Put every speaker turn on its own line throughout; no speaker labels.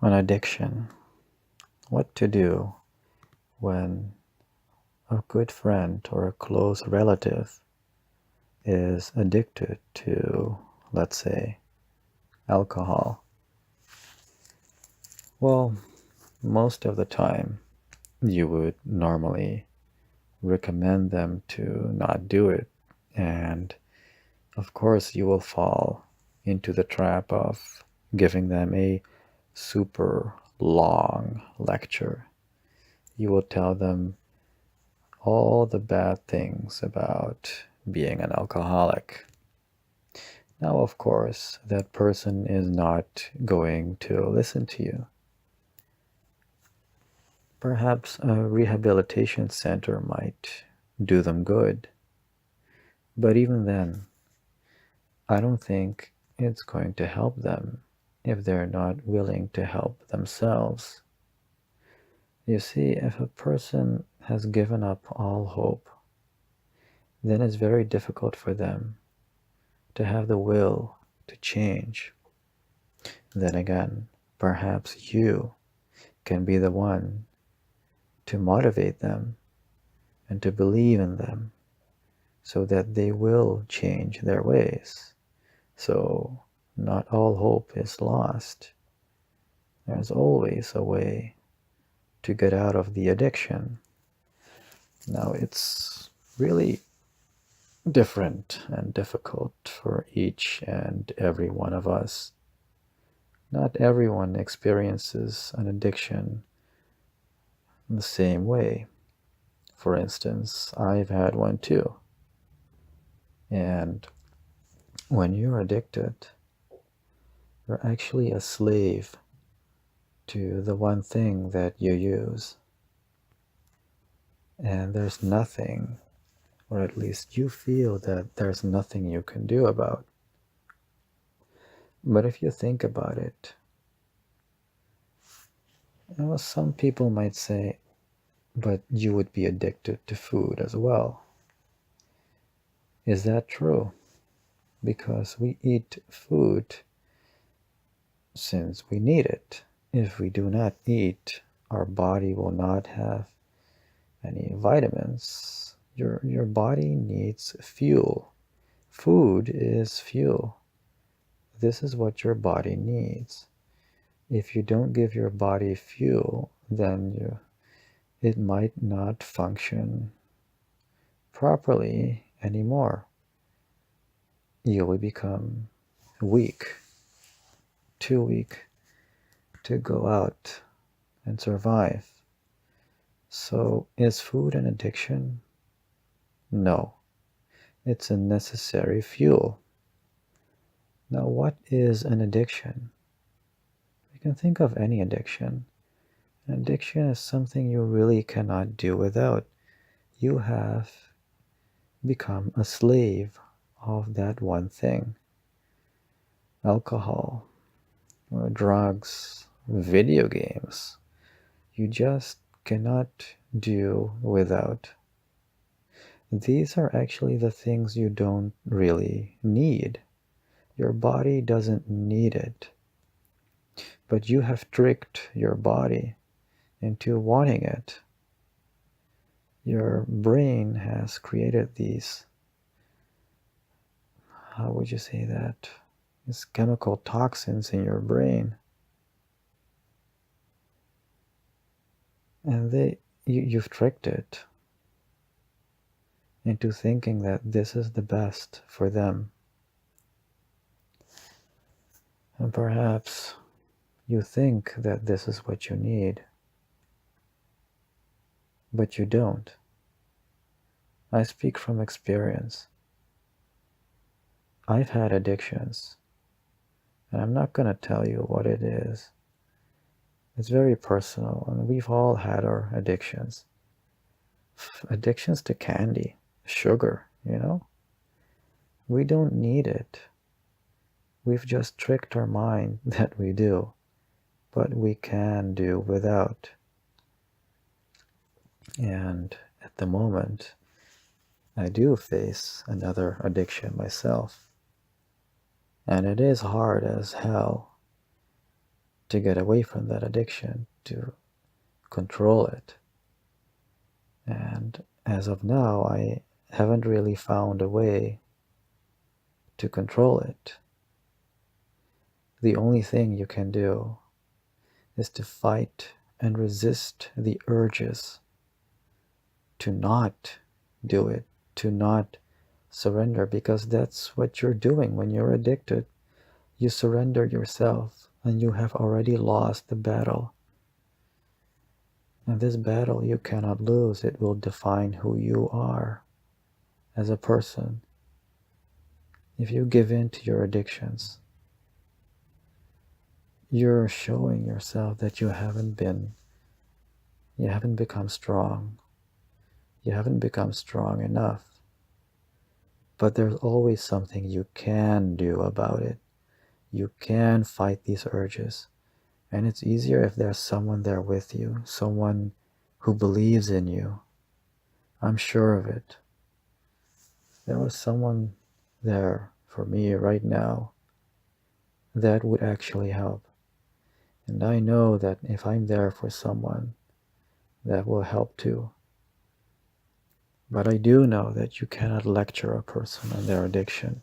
an addiction. What to do when a good friend or a close relative is addicted to, let's say, alcohol. Well, most of the time, you would normally recommend them to not do it. And of course, you will fall into the trap of giving them a super long lecture. You will tell them all the bad things about being an alcoholic. Now, of course, that person is not going to listen to you. Perhaps a rehabilitation center might do them good. But even then, I don't think it's going to help them if they're not willing to help themselves. You see, if a person has given up all hope, then it's very difficult for them to have the will to change. Then again, perhaps you can be the one to motivate them and to believe in them so that they will change their ways. So not all hope is lost. There's always a way to get out of the addiction. Now, it's really different and difficult for each and every one of us. Not everyone experiences an addiction the same way. For instance, I've had one too. And when you're addicted, you're actually a slave to the one thing that you use. And there's nothing, or at least you feel that there's nothing you can do about. But if you think about it, some people might say, but you would be addicted to food as well. Is that true? Because we eat food since we need it. If we do not eat, our body will not have any vitamins. Your body needs fuel. Food is fuel. This is what your body needs. If you don't give your body fuel, then it might not function properly anymore. You will become weak, too weak to go out and survive. So, is food an addiction? No, it's a necessary fuel. Now, what is an addiction? You can think of any addiction. An addiction is something you really cannot do without. You have become a slave of that one thing. Alcohol, or drugs, video games. You just cannot do without. These are actually the things you don't really need. Your body doesn't need it. But you have tricked your body into wanting it. Your brain has created these, how would you say that? These chemical toxins in your brain. And you've tricked it into thinking that this is the best for them. And perhaps you think that this is what you need, but you don't. I speak from experience. I've had addictions, and I'm not going to tell you what it is. It's very personal, and we've all had our addictions. Addictions to candy, sugar, We don't need it. We've just tricked our mind that we do, but we can do without. And at the moment, I do face another addiction myself. And it is hard as hell. to get away from that addiction, to control it. And as of now, I haven't really found a way to control it. The only thing you can do is to fight and resist the urges to not do it, to not surrender, because that's what you're doing when you're addicted. You surrender yourself, and you have already lost the battle. And this battle you cannot lose. It will define who you are as a person. If you give in to your addictions, you're showing yourself that you haven't become strong. You haven't become strong enough. But there's always something you can do about it. You can fight these urges. And it's easier if there's someone there with you, someone who believes in you. I'm sure of it. There was someone there for me right now that would actually help. And I know that if I'm there for someone, that will help too. But I do know that you cannot lecture a person on their addiction.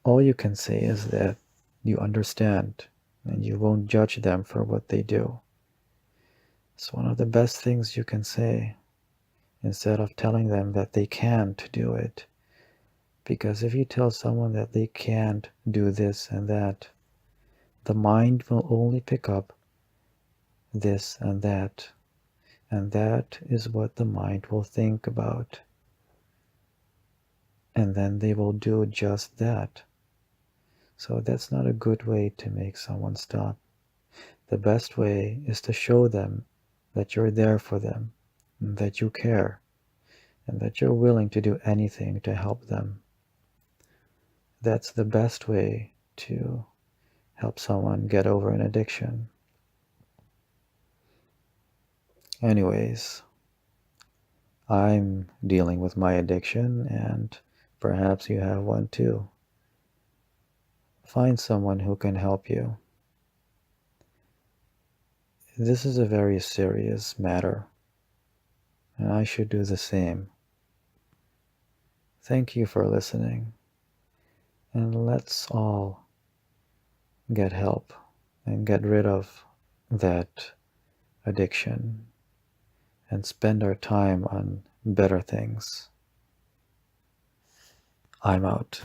All you can say is that you understand and you won't judge them for what they do. It's one of the best things you can say instead of telling them that they can't do it. Because if you tell someone that they can't do this and that, the mind will only pick up this and that is what the mind will think about. And then they will do just that. So that's not a good way to make someone stop. The best way is to show them that you're there for them, and that you care, and that you're willing to do anything to help them. That's the best way to help someone get over an addiction. Anyways, I'm dealing with my addiction, and perhaps you have one too. Find someone who can help you. This is a very serious matter, and I should do the same. Thank you for listening, and let's all get help and get rid of that addiction and spend our time on better things. I'm out.